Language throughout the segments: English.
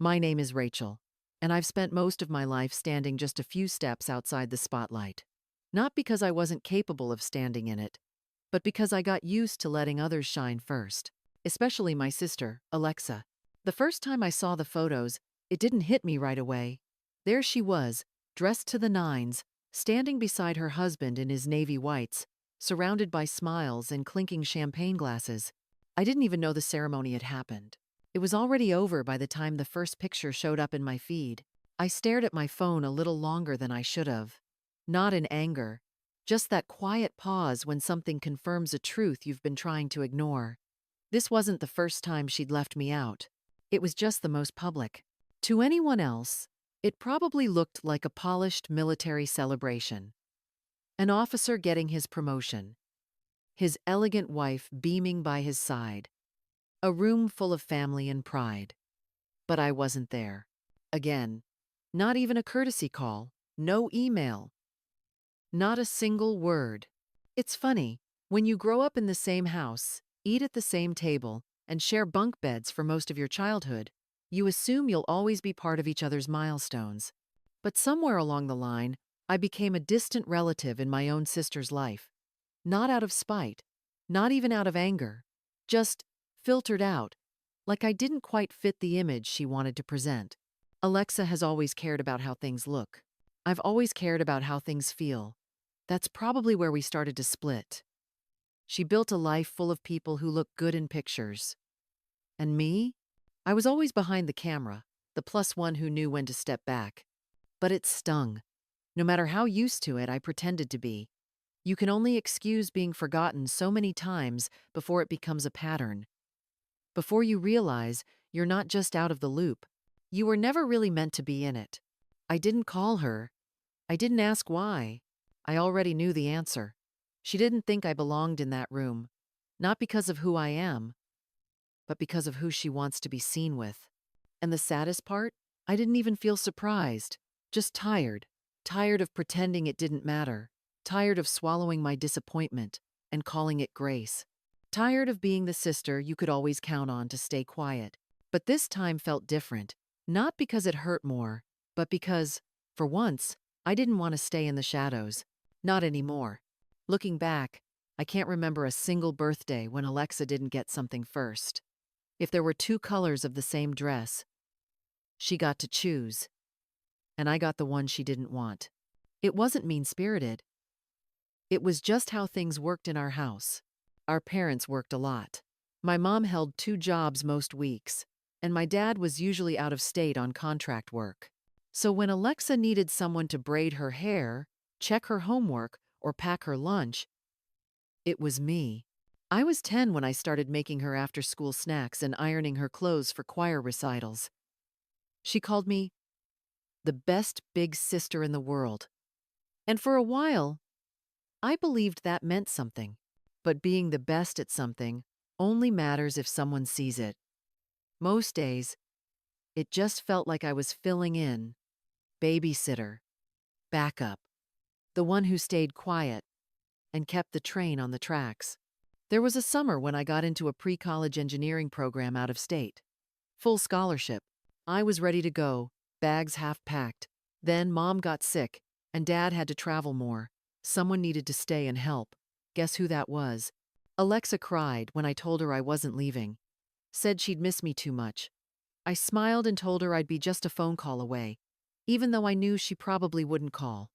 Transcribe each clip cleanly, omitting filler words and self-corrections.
My name is Rachel, and I've spent most of my life standing just a few steps outside the spotlight. Not because I wasn't capable of standing in it, but because I got used to letting others shine first, especially my sister, Alexa. The first time I saw the photos, it didn't hit me right away. There she was, dressed to the nines, standing beside her husband in his navy whites, surrounded by smiles and clinking champagne glasses. I didn't even know the ceremony had happened. It was already over by the time the first picture showed up in my feed. I stared at my phone a little longer than I should have. Not in anger, just that quiet pause when something confirms a truth you've been trying to ignore. This wasn't the first time she'd left me out. It was just the most public. To anyone else, it probably looked like a polished military celebration. An officer getting his promotion, his elegant wife beaming by his side, a room full of family and pride. But I wasn't there. Again, not even a courtesy call, no email, not a single word. It's funny, when you grow up in the same house, eat at the same table, and share bunk beds for most of your childhood, you assume you'll always be part of each other's milestones. But somewhere along the line, I became a distant relative in my own sister's life. Not out of spite, not even out of anger, just filtered out, like I didn't quite fit the image she wanted to present. Alexa has always cared about how things look. I've always cared about how things feel. That's probably where we started to split. She built a life full of people who look good in pictures. And me? I was always behind the camera, the plus one who knew when to step back. But it stung. No matter how used to it I pretended to be. You can only excuse being forgotten so many times before it becomes a pattern. Before you realize you're not just out of the loop, you were never really meant to be in it. I didn't call her. I didn't ask why. I already knew the answer. She didn't think I belonged in that room, not because of who I am, but because of who she wants to be seen with. And the saddest part? I didn't even feel surprised, just tired. Tired of pretending it didn't matter. Tired of swallowing my disappointment and calling it grace. Tired of being the sister you could always count on to stay quiet. But this time felt different, not because it hurt more, but because, for once, I didn't want to stay in the shadows. Not anymore. Looking back, I can't remember a single birthday when Alexa didn't get something first. If there were two colors of the same dress, she got to choose, and I got the one she didn't want. It wasn't mean-spirited. It was just how things worked in our house. Our parents worked a lot. My mom held 2 jobs most weeks, and my dad was usually out of state on contract work. So when Alexa needed someone to braid her hair, check her homework, or pack her lunch, it was me. I was 10 when I started making her after-school snacks and ironing her clothes for choir recitals. She called me the best big sister in the world. And for a while, I believed that meant something. But being the best at something only matters if someone sees it. Most days, it just felt like I was filling in, babysitter, backup, the one who stayed quiet and kept the train on the tracks. There was a summer when I got into a pre-college engineering program out of state. Full scholarship. I was ready to go, bags half packed. Then Mom got sick, and Dad had to travel more. Someone needed to stay and help. Guess who that was? Alexa cried when I told her I wasn't leaving. Said she'd miss me too much. I smiled and told her I'd be just a phone call away, even though I knew she probably wouldn't call.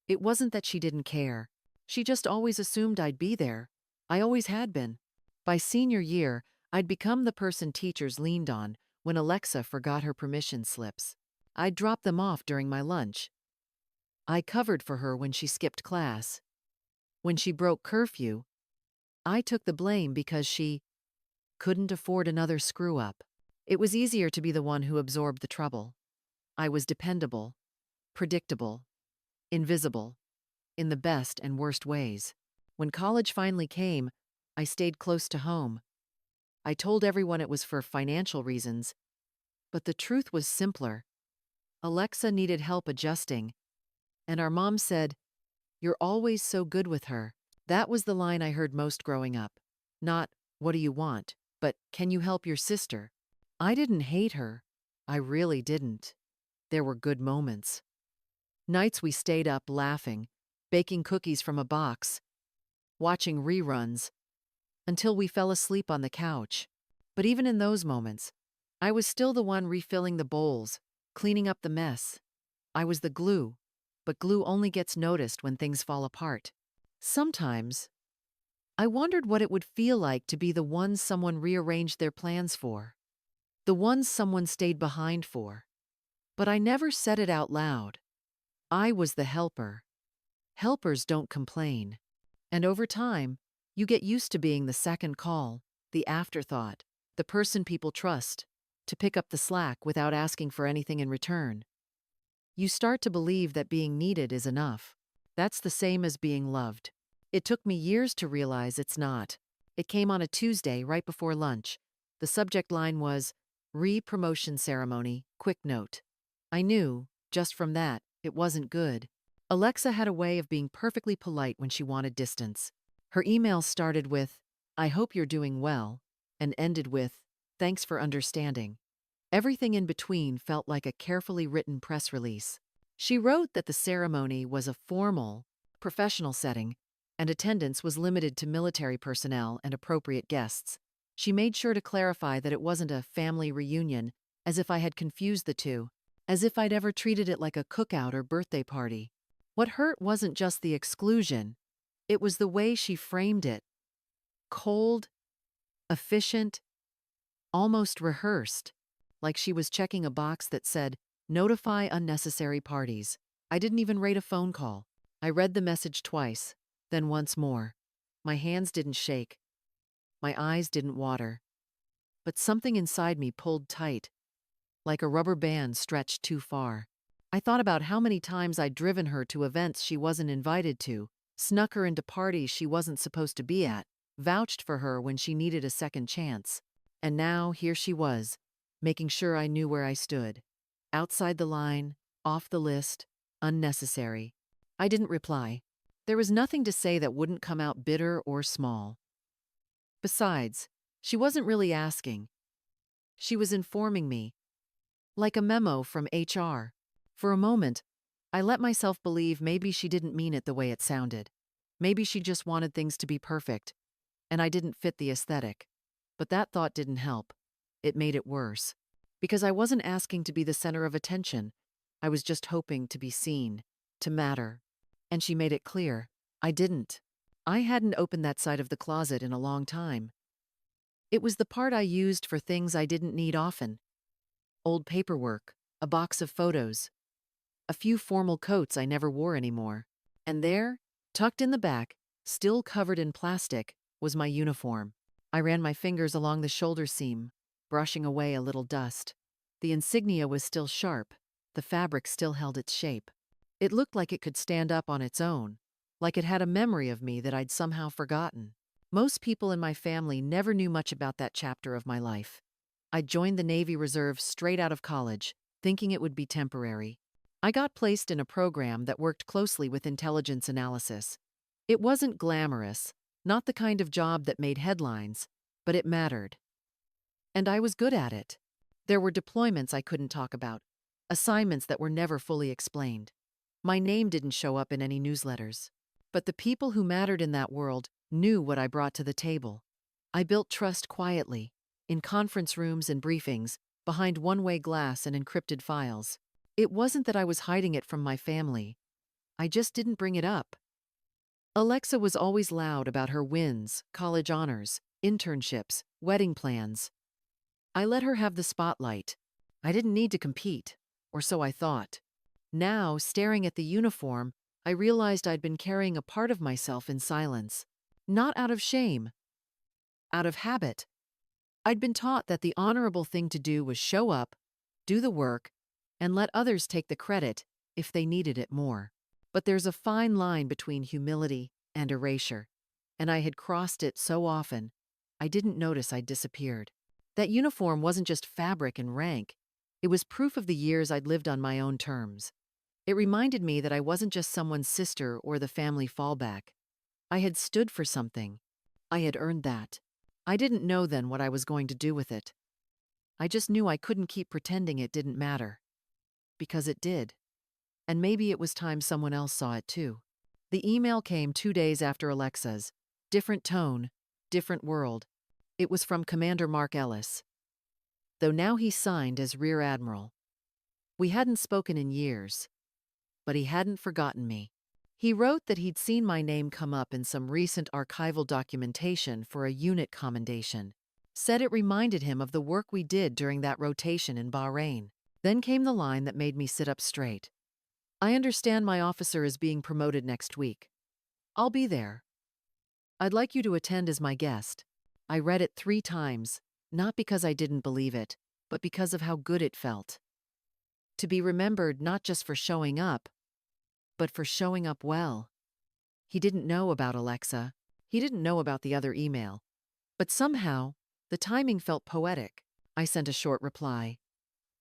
It wasn't that she didn't care. She just always assumed I'd be there. I always had been. By senior year, I'd become the person teachers leaned on when Alexa forgot her permission slips. I'd drop them off during my lunch. I covered for her when she skipped class. When she broke curfew, I took the blame because she couldn't afford another screw-up. It was easier to be the one who absorbed the trouble. I was dependable, predictable, invisible, in the best and worst ways. When college finally came, I stayed close to home. I told everyone it was for financial reasons, but the truth was simpler. Alexa needed help adjusting, and our mom said, "You're always so good with her." That was the line I heard most growing up. Not, "What do you want?" but "Can you help your sister?" I didn't hate her. I really didn't. There were good moments. Nights we stayed up laughing, baking cookies from a box, watching reruns, until we fell asleep on the couch. But even in those moments, I was still the one refilling the bowls, cleaning up the mess. I was the glue, but glue only gets noticed when things fall apart. Sometimes, I wondered what it would feel like to be the one someone rearranged their plans for, the one someone stayed behind for. But I never said it out loud. I was the helper. Helpers don't complain. And over time, you get used to being the second call, the afterthought, the person people trust, to pick up the slack without asking for anything in return. You start to believe that being needed is enough. That's the same as being loved. It took me years to realize it's not. It came on a Tuesday right before lunch. The subject line was, "Re-promotion ceremony, quick note." I knew, just from that, it wasn't good. Alexa had a way of being perfectly polite when she wanted distance. Her email started with, "I hope you're doing well," and ended with, "Thanks for understanding." Everything in between felt like a carefully written press release. She wrote that the ceremony was a formal, professional setting, and attendance was limited to military personnel and appropriate guests. She made sure to clarify that it wasn't a family reunion, as if I had confused the two, as if I'd ever treated it like a cookout or birthday party. What hurt wasn't just the exclusion, it was the way she framed it. Cold, efficient, almost rehearsed, like she was checking a box that said, "Notify unnecessary parties." I didn't even rate a phone call. I read the message twice, then once more. My hands didn't shake. My eyes didn't water. But something inside me pulled tight, like a rubber band stretched too far. I thought about how many times I'd driven her to events she wasn't invited to, snuck her into parties she wasn't supposed to be at, vouched for her when she needed a second chance. And now here she was, making sure I knew where I stood. Outside the line, off the list, unnecessary. I didn't reply. There was nothing to say that wouldn't come out bitter or small. Besides, she wasn't really asking. She was informing me, like a memo from HR. For a moment, I let myself believe maybe she didn't mean it the way it sounded. Maybe she just wanted things to be perfect, and I didn't fit the aesthetic. But that thought didn't help. It made it worse. Because I wasn't asking to be the center of attention. I was just hoping to be seen, to matter. And she made it clear. I didn't. I hadn't opened that side of the closet in a long time. It was the part I used for things I didn't need often. Old paperwork, a box of photos, a few formal coats I never wore anymore. And there, tucked in the back, still covered in plastic, was my uniform. I ran my fingers along the shoulder seam, brushing away a little dust. The insignia was still sharp. The fabric still held its shape. It looked like it could stand up on its own, like it had a memory of me that I'd somehow forgotten. Most people in my family never knew much about that chapter of my life. I joined the Navy Reserve straight out of college, thinking it would be temporary. I got placed in a program that worked closely with intelligence analysis. It wasn't glamorous, not the kind of job that made headlines, but it mattered. And I was good at it. There were deployments I couldn't talk about, assignments that were never fully explained. My name didn't show up in any newsletters. But the people who mattered in that world knew what I brought to the table. I built trust quietly, in conference rooms and briefings, behind one-way glass and encrypted files. It wasn't that I was hiding it from my family. I just didn't bring it up. Alexa was always loud about her wins, college honors, internships, wedding plans. I let her have the spotlight. I didn't need to compete, or so I thought. Now, staring at the uniform, I realized I'd been carrying a part of myself in silence. Not out of shame, out of habit. I'd been taught that the honorable thing to do was show up, do the work, and let others take the credit if they needed it more. But there's a fine line between humility and erasure, and I had crossed it so often, I didn't notice I'd disappeared. That uniform wasn't just fabric and rank. It was proof of the years I'd lived on my own terms. It reminded me that I wasn't just someone's sister or the family fallback. I had stood for something. I had earned that. I didn't know then what I was going to do with it. I just knew I couldn't keep pretending it didn't matter. Because it did. And maybe it was time someone else saw it too. The email came 2 days after Alexa's. Different tone, different world. It was from Commander Mark Ellis. Though now he's signed as Rear Admiral. We hadn't spoken in years. But he hadn't forgotten me. He wrote that he'd seen my name come up in some recent archival documentation for a unit commendation. Said it reminded him of the work we did during that rotation in Bahrain. Then came the line that made me sit up straight. I understand my officer is being promoted next week. I'll be there. I'd like you to attend as my guest. I read it 3 times, not because I didn't believe it, but because of how good it felt. To be remembered not just for showing up, but for showing up well. He didn't know about Alexa. He didn't know about the other email. But somehow, the timing felt poetic. I sent a short reply.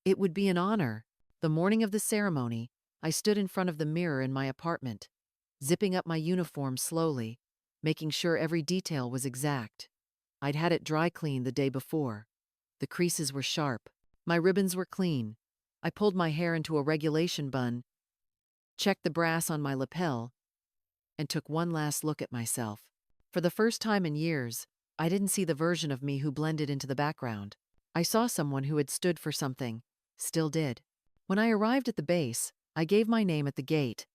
It would be an honor. The morning of the ceremony, I stood in front of the mirror in my apartment, zipping up my uniform slowly, making sure every detail was exact. I'd had it dry cleaned the day before. The creases were sharp. My ribbons were clean. I pulled my hair into a regulation bun, checked the brass on my lapel, and took one last look at myself. For the first time in years, I didn't see the version of me who blended into the background. I saw someone who had stood for something, still did. When I arrived at the base, I gave my name at the gate.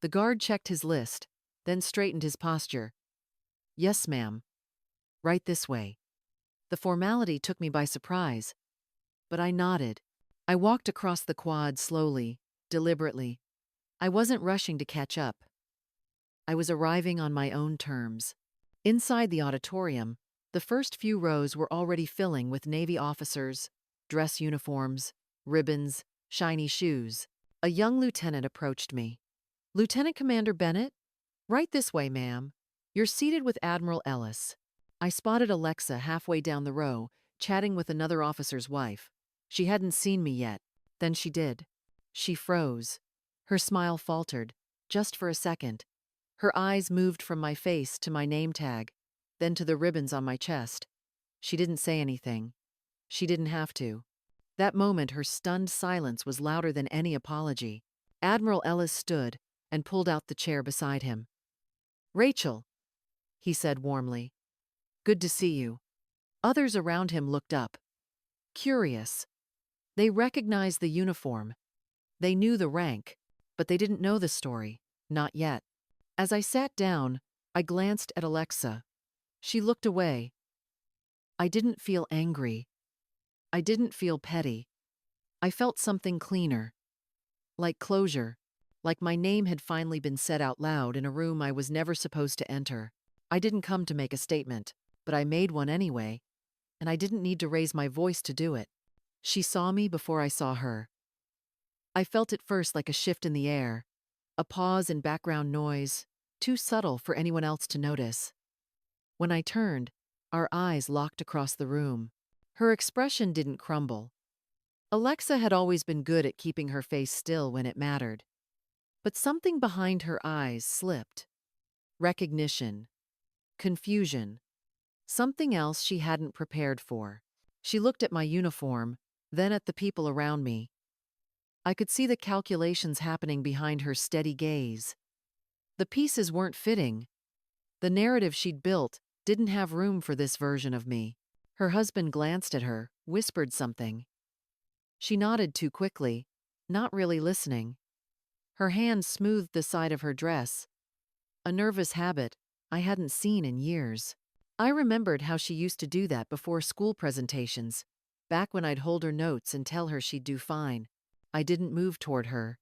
The guard checked his list, then straightened his posture. Yes, ma'am. Right this way. The formality took me by surprise, but I nodded. I walked across the quad slowly, deliberately. I wasn't rushing to catch up. I was arriving on my own terms. Inside the auditorium, the first few rows were already filling with Navy officers, dress uniforms, ribbons, shiny shoes. A young lieutenant approached me. Lieutenant Commander Bennett? Right this way, ma'am. You're seated with Admiral Ellis. I spotted Alexa halfway down the row, chatting with another officer's wife. She hadn't seen me yet. Then she did. She froze. Her smile faltered, just for a second. Her eyes moved from my face to my name tag, then to the ribbons on my chest. She didn't say anything. She didn't have to. That moment, her stunned silence was louder than any apology. Admiral Ellis stood and pulled out the chair beside him. Rachel, he said warmly. Good to see you. Others around him looked up. Curious. They recognized the uniform. They knew the rank, but they didn't know the story. Not yet. As I sat down, I glanced at Alexa. She looked away. I didn't feel angry. I didn't feel petty. I felt something cleaner. Like closure. Like my name had finally been said out loud in a room I was never supposed to enter. I didn't come to make a statement, but I made one anyway, and I didn't need to raise my voice to do it. She saw me before I saw her. I felt at first like a shift in the air, a pause in background noise, too subtle for anyone else to notice. When I turned, our eyes locked across the room. Her expression didn't crumble. Alexa had always been good at keeping her face still when it mattered. But something behind her eyes slipped. Recognition. Confusion. Something else she hadn't prepared for. She looked at my uniform, then at the people around me. I could see the calculations happening behind her steady gaze. The pieces weren't fitting. The narrative she'd built didn't have room for this version of me. Her husband glanced at her, whispered something. She nodded too quickly, not really listening. Her hand smoothed the side of her dress, a nervous habit I hadn't seen in years. I remembered how she used to do that before school presentations, back when I'd hold her notes and tell her she'd do fine. I didn't move toward her.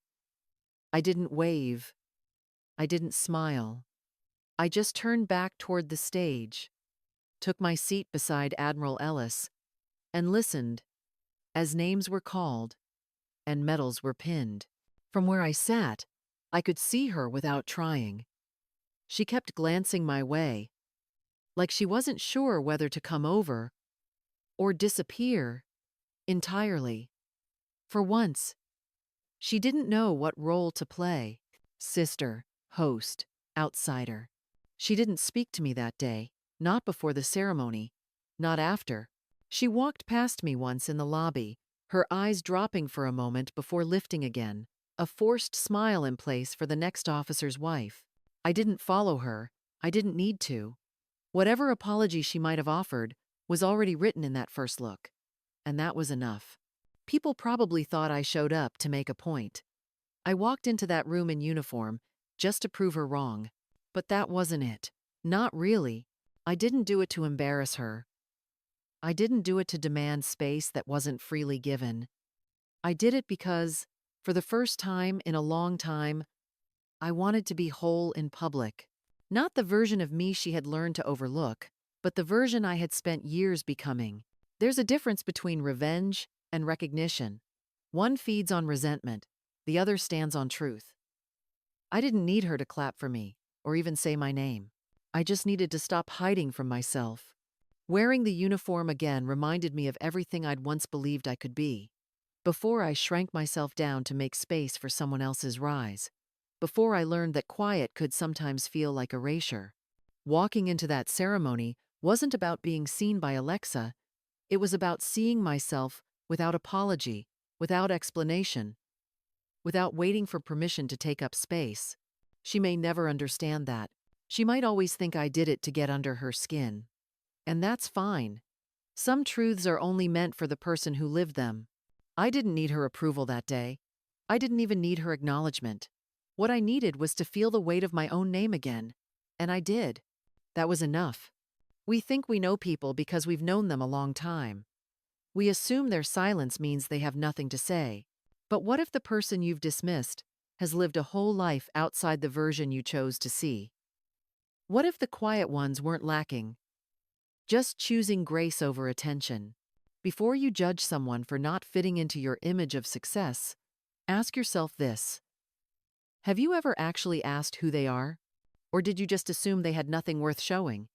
I didn't wave. I didn't smile. I just turned back toward the stage, took my seat beside Admiral Ellis, and listened as names were called and medals were pinned. From where I sat, I could see her without trying. She kept glancing my way, like she wasn't sure whether to come over or disappear entirely. For once, she didn't know what role to play. Sister, host, outsider. She didn't speak to me that day, not before the ceremony, not after. She walked past me once in the lobby, her eyes dropping for a moment before lifting again, a forced smile in place for the next officer's wife. I didn't follow her. I didn't need to. Whatever apology she might have offered was already written in that first look. And that was enough. People probably thought I showed up to make a point. I walked into that room in uniform just to prove her wrong. But that wasn't it. Not really. I didn't do it to embarrass her. I didn't do it to demand space that wasn't freely given. I did it because, for the first time in a long time, I wanted to be whole in public. Not the version of me she had learned to overlook, but the version I had spent years becoming. There's a difference between revenge and recognition. One feeds on resentment, the other stands on truth. I didn't need her to clap for me, or even say my name. I just needed to stop hiding from myself. Wearing the uniform again reminded me of everything I'd once believed I could be. Before I shrank myself down to make space for someone else's rise. Before I learned that quiet could sometimes feel like erasure. Walking into that ceremony wasn't about being seen by Alexa. It was about seeing myself without apology, without explanation, without waiting for permission to take up space. She may never understand that. She might always think I did it to get under her skin. And that's fine. Some truths are only meant for the person who lived them. I didn't need her approval that day. I didn't even need her acknowledgement. What I needed was to feel the weight of my own name again. And I did. That was enough. We think we know people because we've known them a long time. We assume their silence means they have nothing to say. But what if the person you've dismissed has lived a whole life outside the version you chose to see? What if the quiet ones weren't lacking, just choosing grace over attention? Before you judge someone for not fitting into your image of success, ask yourself this. Have you ever actually asked who they are? Or did you just assume they had nothing worth showing?